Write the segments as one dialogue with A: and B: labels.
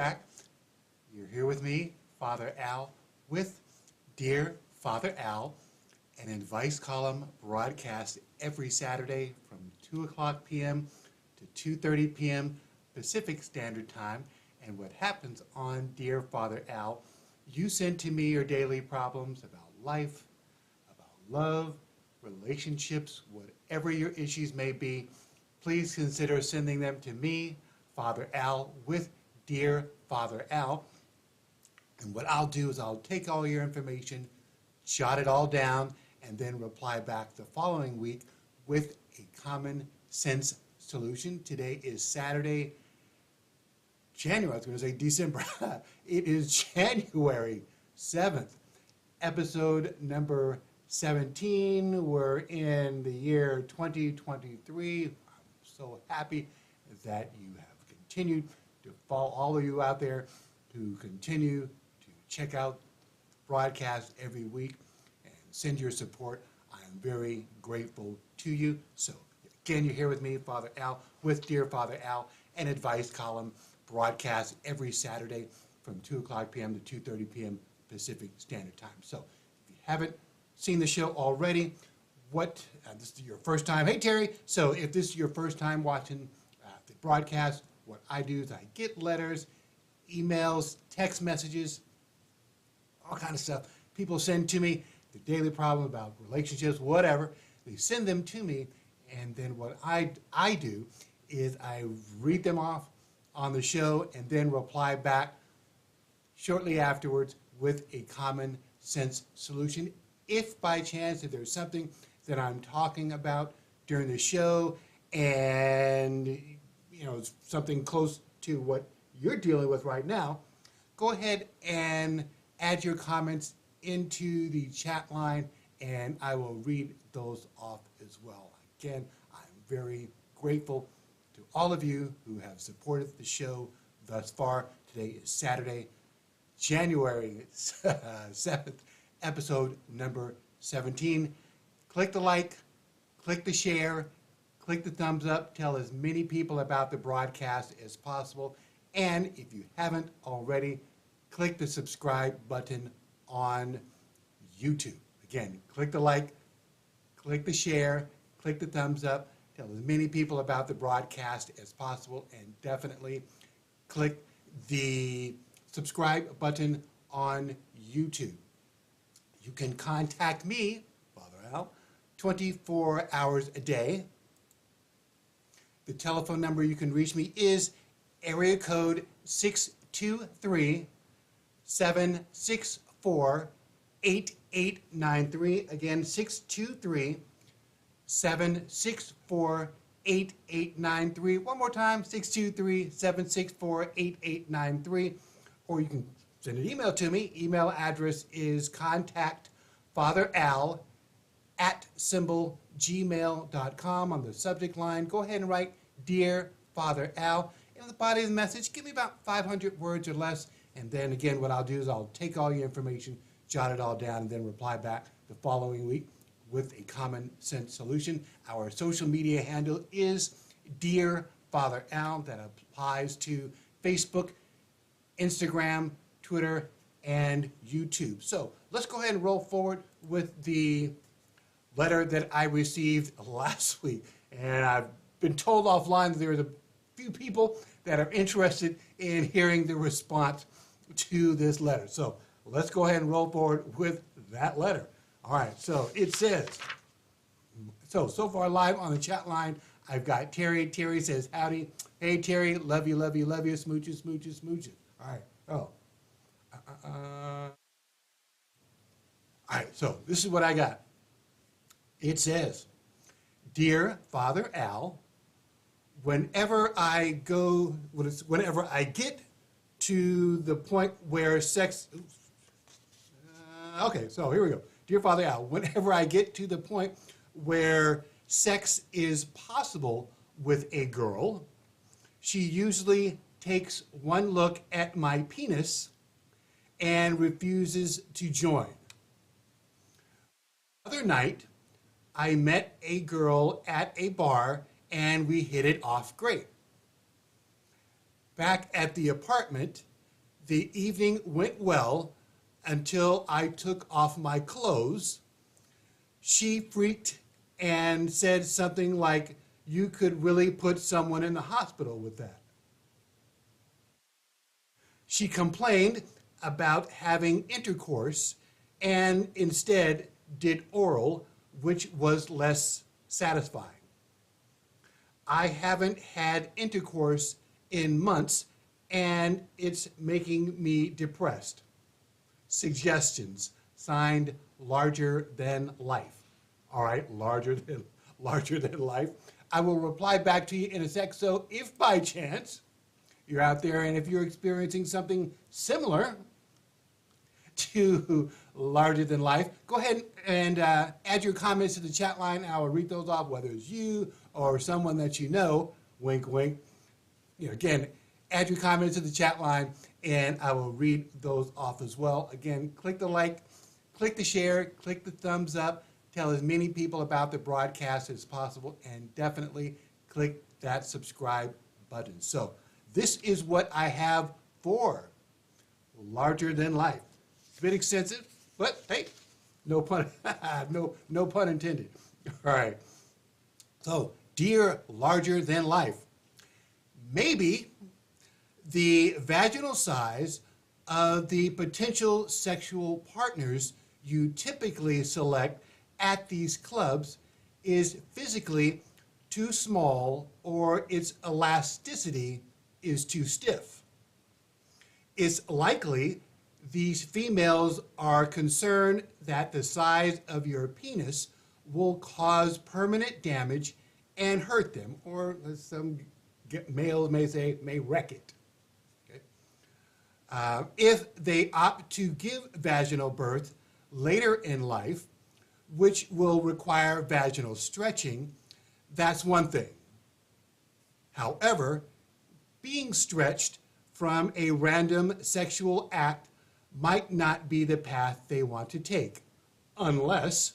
A: back. You're here with me, Father Al, with Dear Father Al, an advice column broadcast every Saturday from 2 o'clock p.m. to 2:30 p.m. Pacific Standard Time. And what happens on Dear Father Al, you send to me your daily problems about life, about love, relationships, whatever your issues may be. Please consider sending them to me, Father Al, with Dear Father Al. And what I'll do is I'll take all your information, jot it all down, and then reply back the following week with a common sense solution. Today is Saturday, January, I was going to say December. It is January 7th, episode number 17. We're in the year 2023. I'm so happy that you have continued to follow, all of you out there who continue to check out the broadcast every week and send your support. I am very grateful to you. So again, you're here with me, Father Al, with Dear Father Al, an advice column broadcast every Saturday from 2 o'clock p.m. to 2:30 p.m. Pacific Standard Time. So if you haven't seen the show already, this is your first time. Hey, Terry. So if this is your first time watching the broadcast, what I do is I get letters, emails, text messages, all kind of stuff. People send to me the daily problem about relationships, whatever. They send them to me, and then what I do is I read them off on the show and then reply back shortly afterwards with a common sense solution. If by chance, if there's something that I'm talking about during the show and something close to what you're dealing with right now, go ahead and add your comments into the chat line and I will read those off as well. Again, I'm very grateful to all of you who have supported the show thus far. Today is Saturday, January 7th, episode number 17. Click the like, click the share, click the thumbs up, tell as many people about the broadcast as possible. And if you haven't already, click the subscribe button on YouTube. Again, click the like, click the share, click the thumbs up, tell as many people about the broadcast as possible, and definitely click the subscribe button on YouTube. You can contact me, Father Al, 24 hours a day. The telephone number you can reach me is area code 623-764-8893. Again, 623-764-8893. One more time, 623-764-8893. Or you can send an email to me. Email address is contactfatheral@gmail.com. On the subject line, go ahead and write Dear Father Al. In the body of the message, give me about 500 words or less. And then again, what I'll do is I'll take all your information, jot it all down, and then reply back the following week with a common sense solution. Our social media handle is Dear Father Al. That applies to Facebook, Instagram, Twitter, and YouTube. So let's go ahead and roll forward with the letter that I received last week. And I've been told offline that there's a few people that are interested in hearing the response to this letter. So let's go ahead and roll forward with that letter. All right, so it says, so far live on the chat line, I've got Terry. Terry says, howdy. Hey, Terry, love you, love you, love you, smooches, smooches, smooches. All right, all right, so this is what I got. It says, Dear Father Al, whenever I get to the point where sex, okay, so here we go. Dear Father Al, whenever I get to the point where sex is possible with a girl, she usually takes one look at my penis and refuses to join. The other night, I met a girl at a bar and we hit it off great. Back at the apartment, The evening went well until I took off my clothes. She freaked and said something like, "You could really put someone in the hospital with that." She complained about having intercourse and instead did oral, which was less satisfying. I haven't had intercourse in months and it's making me depressed. Suggestions, signed Larger Than Life. All right, larger than life. I will reply back to you in a sec. So if by chance you're out there and if you're experiencing something similar to larger than life, go ahead and add your comments to the chat line. I will read those off, whether it's you or someone that you know. Wink, wink. Again, add your comments to the chat line, and I will read those off as well. Again, click the like, click the share, click the thumbs up. Tell as many people about the broadcast as possible, and definitely click that subscribe button. So this is what I have for Larger Than Life. It's a bit extensive, but hey, no pun, no pun intended. All right. So, dear Larger Than Life, maybe the vaginal size of the potential sexual partners you typically select at these clubs is physically too small, or its elasticity is too stiff. It's likely these females are concerned that the size of your penis will cause permanent damage and hurt them, or as some males may say, may wreck it. Okay? If they opt to give vaginal birth later in life, which will require vaginal stretching, that's one thing. However, being stretched from a random sexual act might not be the path they want to take, unless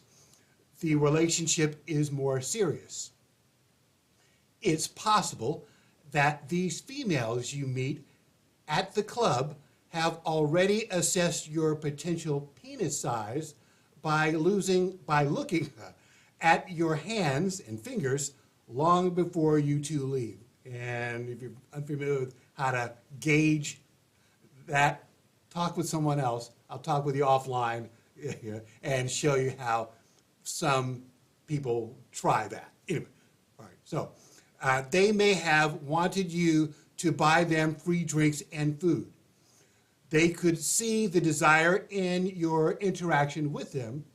A: the relationship is more serious. It's possible that these females you meet at the club have already assessed your potential penis size by looking at your hands and fingers long before you two leave. And if you're unfamiliar with how to gauge that, talk with someone else. I'll talk with you offline and show you how some people try that. Anyway, all right. So they may have wanted you to buy them free drinks and food. They could see the desire in your interaction with them,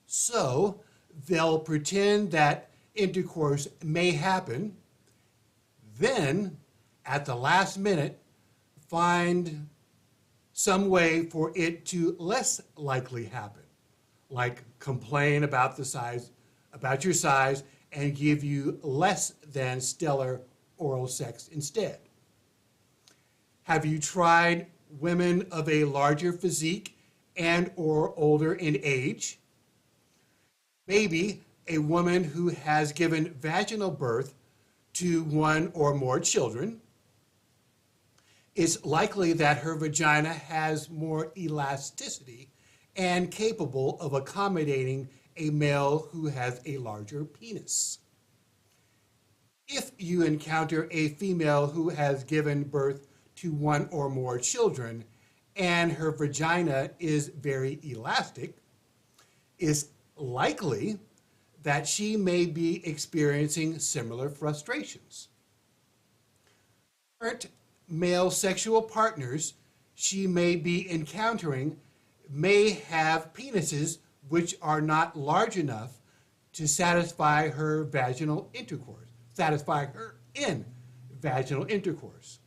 A: so they'll pretend that intercourse may happen, then at the last minute find some way for it to less likely happen, like complain about your size, and give you less than stellar oral sex instead. Have you tried women of a larger physique and or older in age? Maybe a woman who has given vaginal birth to one or more children. It's likely that her vagina has more elasticity and capable of accommodating a male who has a larger penis. If you encounter a female who has given birth to one or more children and her vagina is very elastic, it's likely that she may be experiencing similar frustrations. Current male sexual partners she may be encountering may have penises which are not large enough to satisfy her in vaginal intercourse.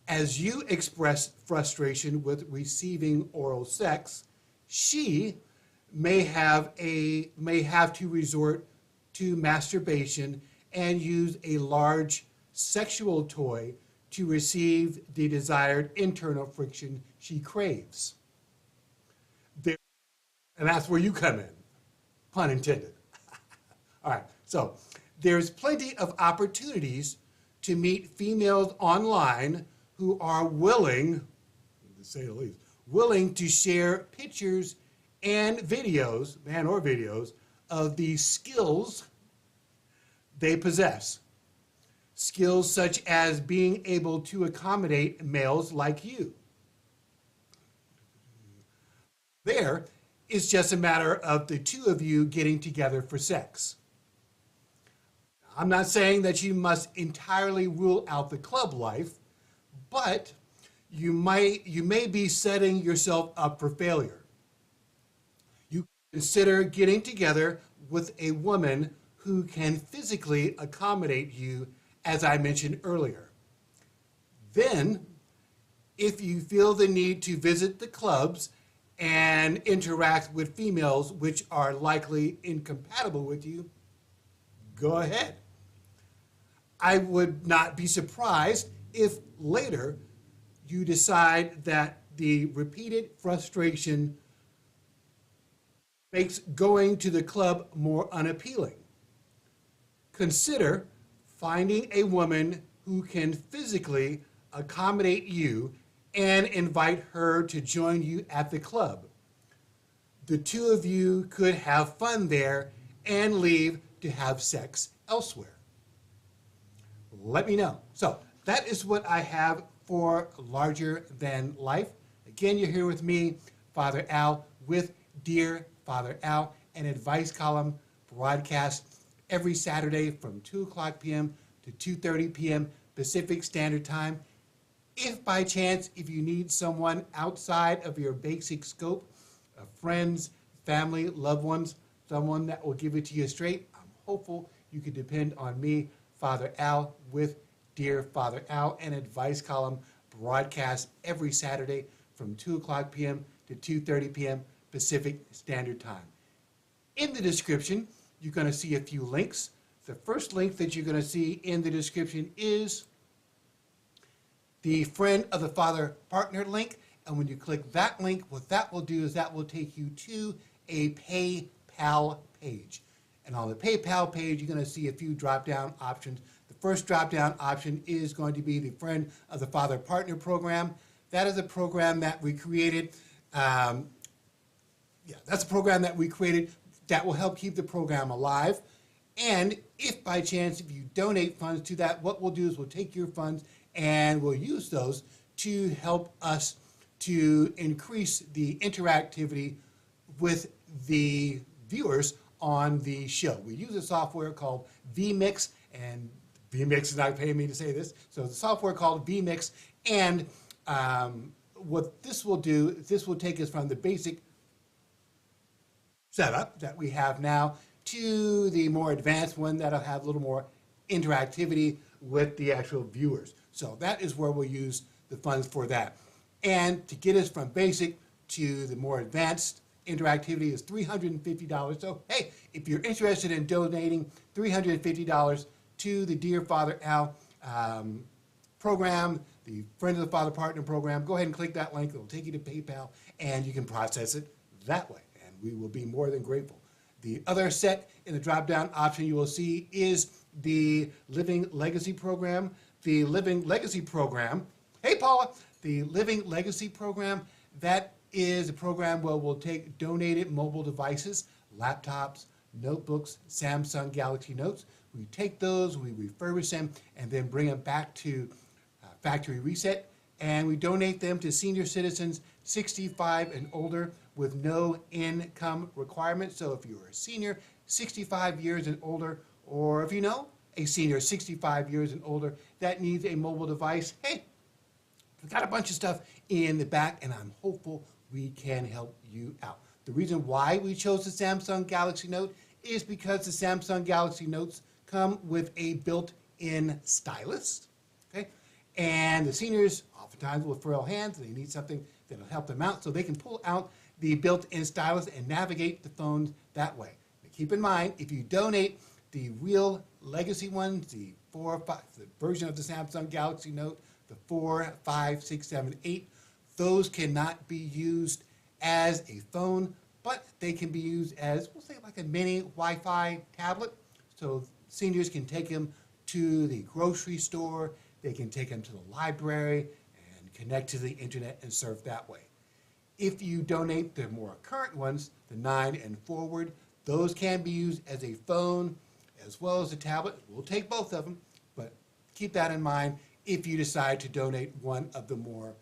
A: As you express frustration with receiving oral sex, she may have to resort to masturbation and use a large sexual toy to receive the desired internal friction she craves. And that's where you come in, pun intended. All right, so there's plenty of opportunities to meet females online who are willing, to say the least, willing to share pictures and videos, man or videos, of the skills they possess. Skills such as being able to accommodate males like you. There, it's just a matter of the two of you getting together for sex. I'm not saying that you must entirely rule out the club life, but you may be setting yourself up for failure. You consider getting together with a woman who can physically accommodate you, as I mentioned earlier. Then, if you feel the need to visit the clubs and interact with females which are likely incompatible with you, go ahead. I would not be surprised if later you decide that the repeated frustration makes going to the club more unappealing. Consider finding a woman who can physically accommodate you and invite her to join you at the club. The two of you could have fun there and leave to have sex elsewhere. Let me know. So that is what I have for Larger Than Life. Again, you're here with me, Father Al, with Dear Father Al, an advice column broadcast every Saturday from 2 o'clock p.m. to 2:30 p.m. Pacific Standard Time. If by chance, if you need someone outside of your basic scope of friends, family, loved ones, someone that will give it to you straight, I'm hopeful you can depend on me, Father Al, with Dear Father Al, an advice column broadcast every Saturday from 2 o'clock p.m. to 2:30 p.m. Pacific Standard Time. In the description, you're going to see a few links. The first link that you're going to see in the description is the Friend of the Father Partner link. And when you click that link, what that will do is that will take you to a PayPal page. And on the PayPal page, you're going to see a few drop-down options. The first drop-down option is going to be the Friend of the Father Partner program. That is a program that we created. That's a program that we created that will help keep the program alive. And if by chance, if you donate funds to that, what we'll do is we'll take your funds and we'll use those to help us to increase the interactivity with the viewers on the show. We use a software called vMix, and vMix is not paying me to say this, so the software called vMix, and what this will do, this will take us from the basic setup that we have now to the more advanced one that'll have a little more interactivity with the actual viewers. So that is where we'll use the funds for that. And to get us from basic to the more advanced interactivity is $350. So, hey, if you're interested in donating $350 to the Dear Father Al program, the Friend of the Father Partner program, go ahead and click that link. It'll take you to PayPal, and you can process it that way. And we will be more than grateful. The other set in the drop-down option you will see is the Living Legacy program. The Living Legacy program, hey Paula, the Living Legacy program, that is a program where we'll take donated mobile devices, laptops, notebooks, Samsung Galaxy Notes. We take those, we refurbish them, and then bring them back to factory reset, and we donate them to senior citizens 65 and older with no income requirement. So if you're a senior 65 years and older, or if you know a senior 65 years and older that needs a mobile device, hey, we've got a bunch of stuff in the back, and I'm hopeful we can help you out. The reason why we chose the Samsung Galaxy Note is because the Samsung Galaxy Notes come with a built-in stylus, okay? And the seniors, oftentimes with frail hands, they need something that'll help them out, so they can pull out the built-in stylus and navigate the phones that way. Now, keep in mind, if you donate the real legacy ones, the version of the Samsung Galaxy Note, the 4, 5, 6, 7, 8, those cannot be used as a phone, but they can be used as, we'll say, like a mini Wi-Fi tablet. So seniors can take them to the grocery store, they can take them to the library, connect to the internet and surf that way. If you donate the more current ones, the 9 and forward, those can be used as a phone as well as a tablet. We'll take both of them, but keep that in mind if you decide to donate one of the more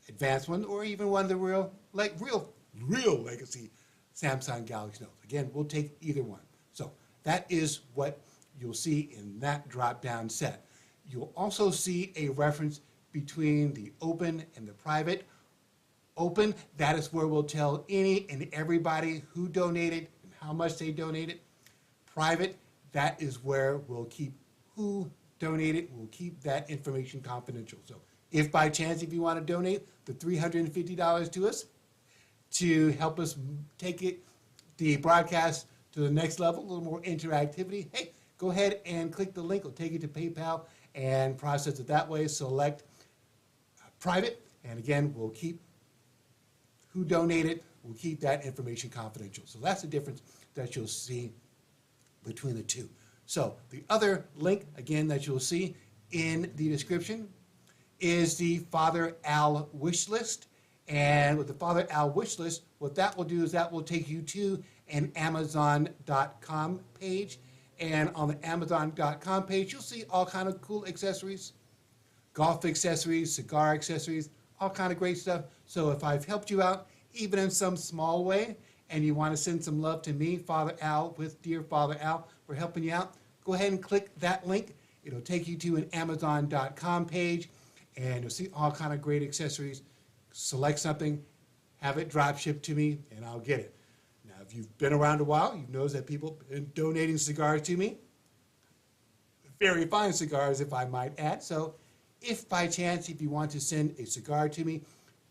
A: advanced ones or even one of the real legacy Samsung Galaxy Notes. Again, we'll take either one. So that is what you'll see in that drop-down set. You'll also see a reference between the open and the private. Open, that is where we'll tell any and everybody who donated and how much they donated. Private, that is where we'll keep who donated. We'll keep that information confidential. So if by chance, if you want to donate the $350 to us to help us take the broadcast to the next level, a little more interactivity, hey, go ahead and click the link. It'll take you to PayPal and process it that way. Select private, and again, we'll keep who donated. We'll keep that information confidential. So that's the difference that you'll see between the two. So the other link, again, that you'll see in the description is the Father Al wish list. And with the Father Al wish list, what that will do is that will take you to an Amazon.com page. And on the Amazon.com page, you'll see all kind of cool accessories, golf accessories, cigar accessories, all kind of great stuff. So if I've helped you out, even in some small way, and you want to send some love to me, Father Al, with Dear Father Al, for helping you out, go ahead and click that link. It'll take you to an Amazon.com page, and you'll see all kind of great accessories. Select something, have it drop shipped to me, and I'll get it. Now, if you've been around a while, you've noticed that people have been donating cigars to me. Very fine cigars, if I might add. So if by chance, if you want to send a cigar to me,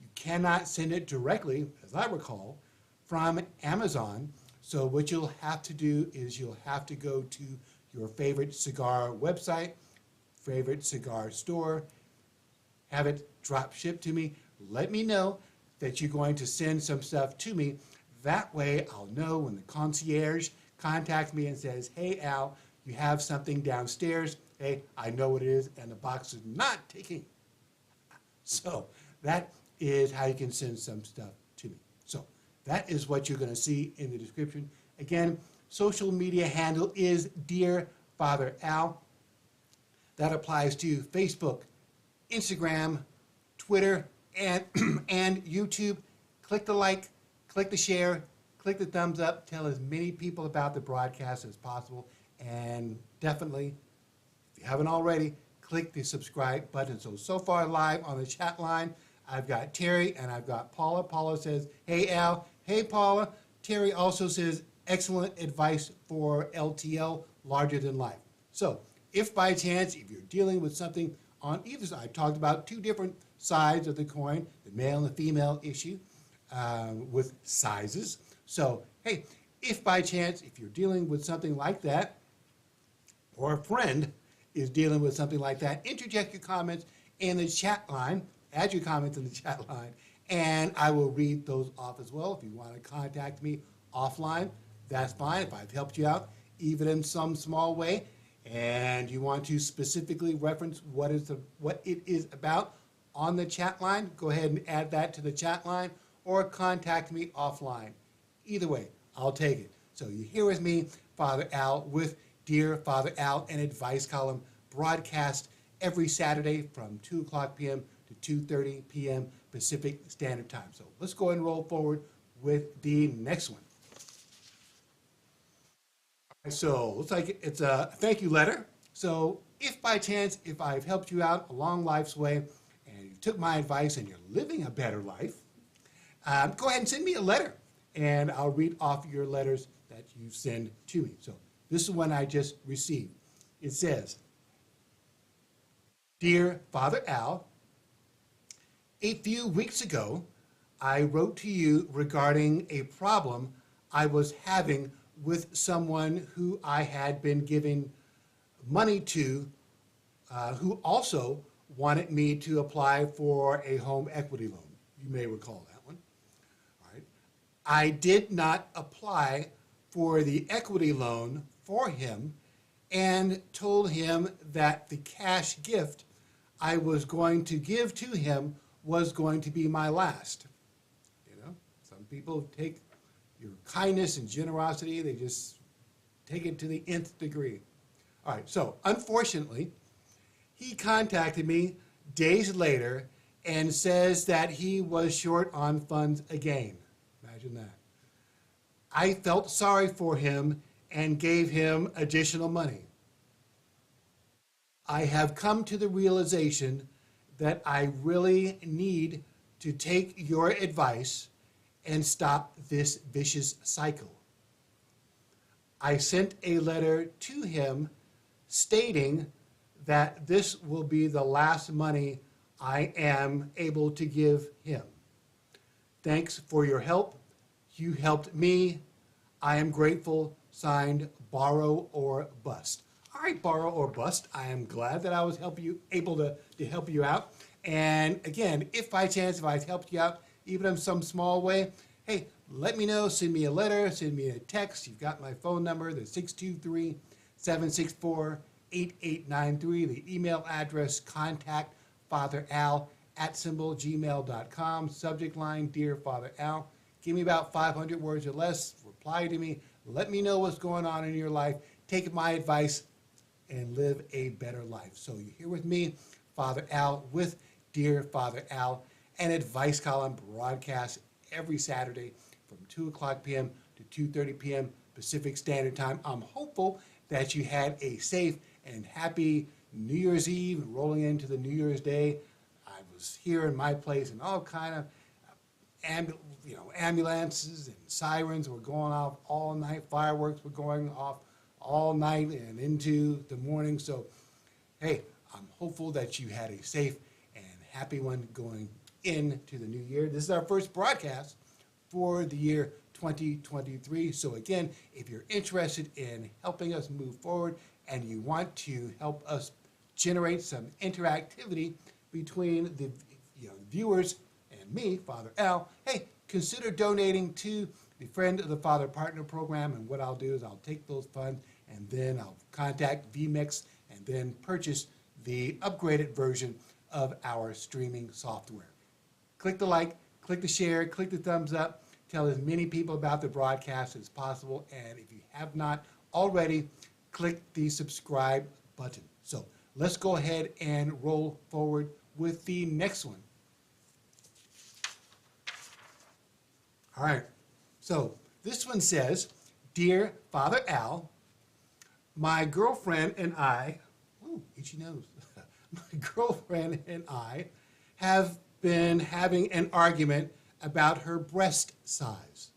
A: you cannot send it directly, as I recall, from Amazon. So what you'll have to do is you'll have to go to your favorite cigar website, favorite cigar store, have it drop shipped to me. Let me know that you're going to send some stuff to me. That way I'll know when the concierge contacts me and says, hey, Al, you have something downstairs. Hey, I know what it is, and the box is not ticking. So that is how you can send some stuff to me. So that is what you're going to see in the description. Again, social media handle is Dear Father Al. That applies to Facebook, Instagram, Twitter, and YouTube. Click the like, click the share, click the thumbs up. Tell as many people about the broadcast as possible. And definitely, if you haven't already, click the subscribe button. So far live on the chat line, I've got Terry and I've got Paula. Paula says, hey, Al. Hey, Paula. Terry also says, excellent advice for LTL, larger than life. So if by chance, if you're dealing with something on either side, I talked about two different sides of the coin, the male and the female issue with sizes. So, hey, if by chance, if you're dealing with something like that, or a friend is dealing with something like that, interject your comments in the chat line, add your comments in the chat line, and I will read those off as well. If you want to contact me offline, that's fine. If I've helped you out, even in some small way, and you want to specifically reference what it is about on the chat line, go ahead and add that to the chat line or contact me offline. Either way, I'll take it. So you're here with me, Father Al, with Dear Father Al, an advice column broadcast every Saturday from 2 o'clock p.m. to 2:30 p.m. Pacific Standard Time. So let's go ahead and roll forward with the next one. So looks like it's a thank you letter. So if by chance, if I've helped you out along life's way and you took my advice and you're living a better life, go ahead and send me a letter and I'll read off your letters that you send to me. So this is one I just received. It says, Dear Father Al, a few weeks ago, I wrote to you regarding a problem I was having with someone who I had been giving money to, who also wanted me to apply for a home equity loan. You may recall that one. All right. I did not apply for the equity loan for him and told him that the cash gift I was going to give to him was going to be my last. You know, some people take your kindness and generosity, they just take it to the nth degree. All right, so unfortunately, he contacted me days later and says that he was short on funds again. Imagine that. I felt sorry for him and gave him additional money. I have come to the realization that I really need to take your advice and stop this vicious cycle. I sent a letter to him stating that this will be the last money I am able to give him. Thanks for your help. You helped me. I am grateful. Signed, Borrow or Bust. All right, Borrow or Bust. I am glad that I was able to help you out. And again, if by chance, if I helped you out, even in some small way, hey, let me know. Send me a letter. Send me a text. You've got my phone number, the 623-764-8893. The email address, contactfatheral@gmail.com. Subject line, Dear Father Al. Give me about 500 words or less. Reply to me. Let me know what's going on in your life. Take my advice and live a better life. So you're here with me, Father Al, with Dear Father Al, an advice column broadcast every Saturday from 2 o'clock p.m. to 2:30 p.m. Pacific Standard Time. I'm hopeful that you had a safe and happy New Year's Eve rolling into the New Year's Day. I was here in my place and all kind of ambulances and sirens were going off all night. Fireworks were going off all night and into the morning. So, hey, I'm hopeful that you had a safe and happy one going into the new year. This is our first broadcast for the year 2023. So again, if you're interested in helping us move forward and you want to help us generate some interactivity between the viewers and me, Father Al, hey, consider donating to the Friend of the Father Partner Program. And what I'll do is I'll take those funds and then I'll contact vMix and then purchase the upgraded version of our streaming software. Click the like, click the share, click the thumbs up. Tell as many people about the broadcast as possible. And if you have not already, click the subscribe button. So let's go ahead and roll forward with the next one. All right, so this one says, Dear Father Al, my girlfriend and I, itchy nose, my girlfriend and I have been having an argument about her breast size.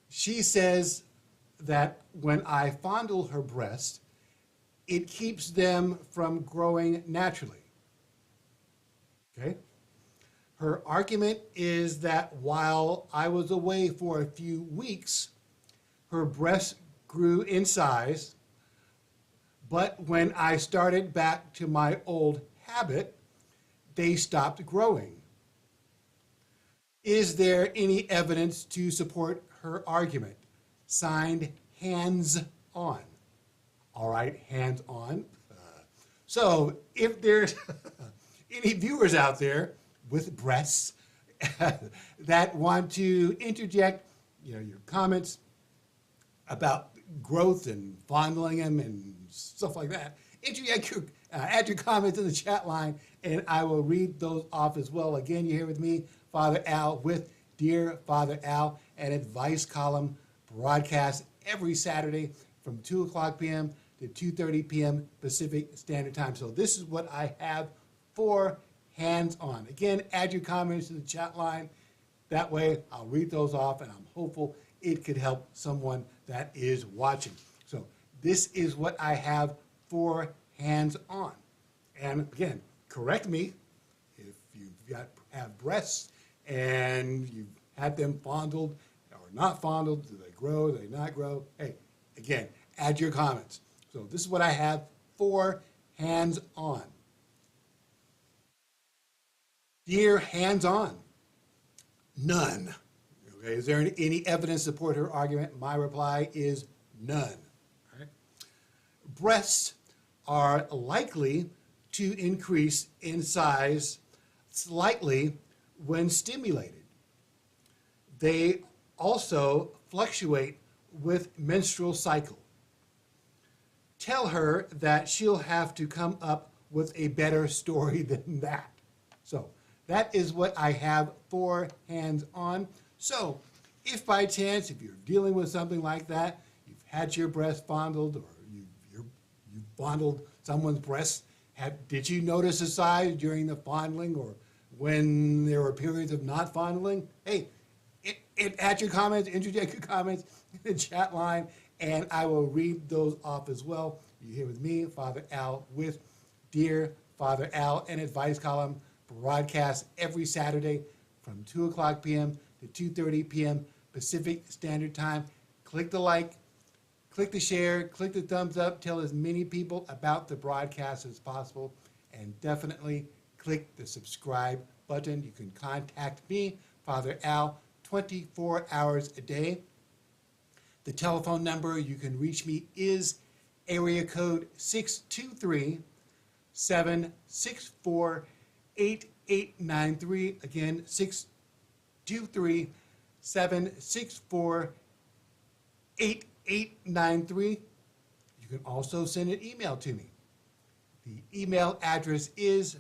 A: She says that when I fondle her breast, it keeps them from growing naturally. Okay? Her argument is that while I was away for a few weeks, her breasts grew in size, but when I started back to my old habit, they stopped growing. Is there any evidence to support her argument? Signed, Hands On. All right, hands on. So if there's any viewers out there with breasts that want to interject, your comments about growth and fondling them and stuff like that, add your comments in the chat line, and I will read those off as well. Again, you're here with me, Father Al, with Dear Father Al, an advice column broadcast every Saturday from 2 o'clock p.m. to 2:30 p.m. Pacific Standard Time. So this is what I have for Hands On. Again, add your comments to the chat line. That way, I'll read those off, and I'm hopeful it could help someone that is watching. So this is what I have for Hands On. And again, correct me if you have breasts and you've had them fondled or not fondled. Do they grow? Do they not grow? Hey, again, add your comments. So this is what I have for Hands On. Dear Hands On, none. Okay, is there any evidence to support her argument? My reply is none. All right. Breasts are likely to increase in size slightly when stimulated. They also fluctuate with menstrual cycle. Tell her that she'll have to come up with a better story than that. So that is what I have for hands-on. So if by chance, if you're dealing with something like that, you've had your breast fondled or you fondled someone's breast, did you notice a size during the fondling or when there were periods of not fondling? Hey, add your comments, interject your comments in the chat line, and I will read those off as well. You're here with me, Father Al, with Dear Father Al, an advice column broadcast every Saturday from 2 o'clock p.m. to 2:30 p.m. Pacific Standard Time. Click the like, click the share, click the thumbs up, tell as many people about the broadcast as possible, and definitely click the subscribe button. You can contact me, Father Al, 24 hours a day. The telephone number you can reach me is area code 623-764-8893. Again, 623-764-8893. You can also send an email to me. The email address is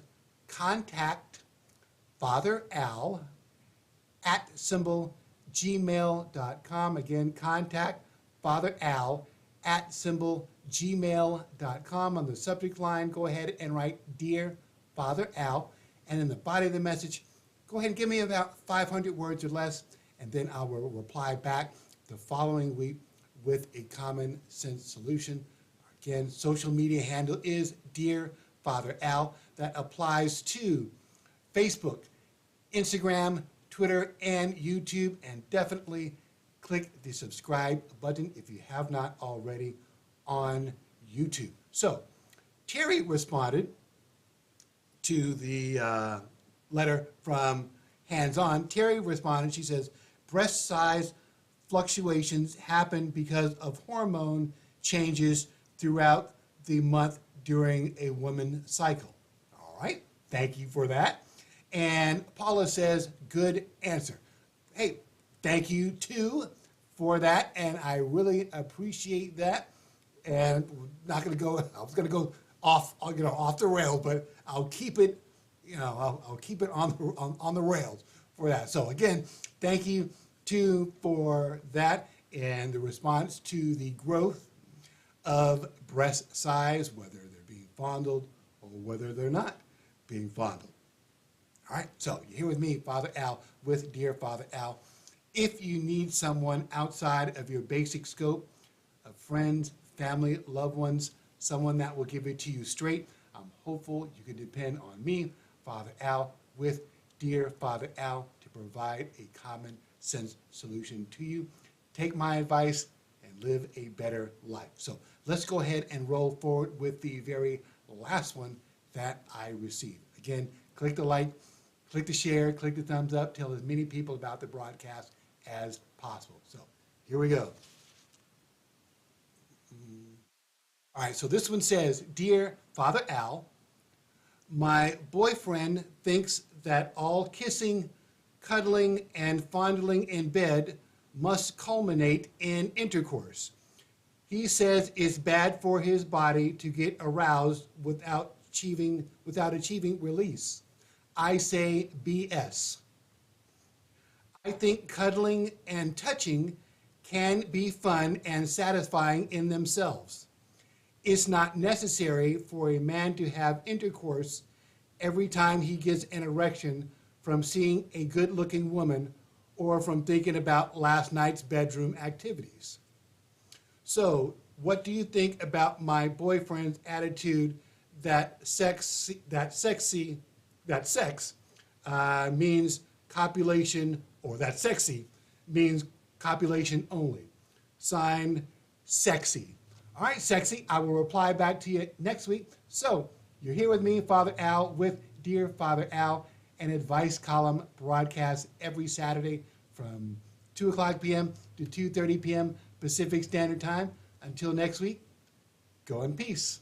A: contactfatheral@gmail.com. Again, contactfatheral@gmail.com. On the subject line, go ahead and write Dear Father Al. And in the body of the message, go ahead and give me about 500 words or less, and then I will reply back the following week with a common sense solution. Again, social media handle is Dear Father Al. That applies to Facebook, Instagram, Twitter, and YouTube, and definitely click the subscribe button if you have not already on YouTube. So, Terry responded to the letter from Hands On. Terry responded, she says, breast size fluctuations happen because of hormone changes throughout the month during a woman's cycle. All right, thank you for that. And Paula says, good answer. Hey, thank you too for that, and I really appreciate that. And we're not going to go, I was going to go off the rails, but I'll keep it, I'll keep it on the rails for that. So again, thank you too for that, and the response to the growth of breast size, whether they're being fondled or whether they're not being fondled. All right, so you're here with me, Father Al, with Dear Father Al. If you need someone outside of your basic scope of friends, family, loved ones, someone that will give it to you straight, I'm hopeful you can depend on me, Father Al, with Dear Father Al, to provide a common sense solution to you. Take my advice and live a better life. So let's go ahead and roll forward with the very last one that I received. Again, click the like, click the share, click the thumbs up, tell as many people about the broadcast as possible. So here we go. All right, so this one says, Dear Father Al, my boyfriend thinks that all kissing, cuddling, and fondling in bed must culminate in intercourse. He says it's bad for his body to get aroused without achieving release. I say BS. I think cuddling and touching can be fun and satisfying in themselves. It's not necessary for a man to have intercourse every time he gets an erection from seeing a good-looking woman or from thinking about last night's bedroom activities. So, what do you think about my boyfriend's attitude that sex means copulation, or that sexy means copulation only? Signed, Sexy. All right, Sexy, I will reply back to you next week. So, you're here with me, Father Al, with Dear Father Al, an advice column broadcast every Saturday from 2 o'clock p.m. to 2:30 p.m. Pacific Standard Time. Until next week, go in peace.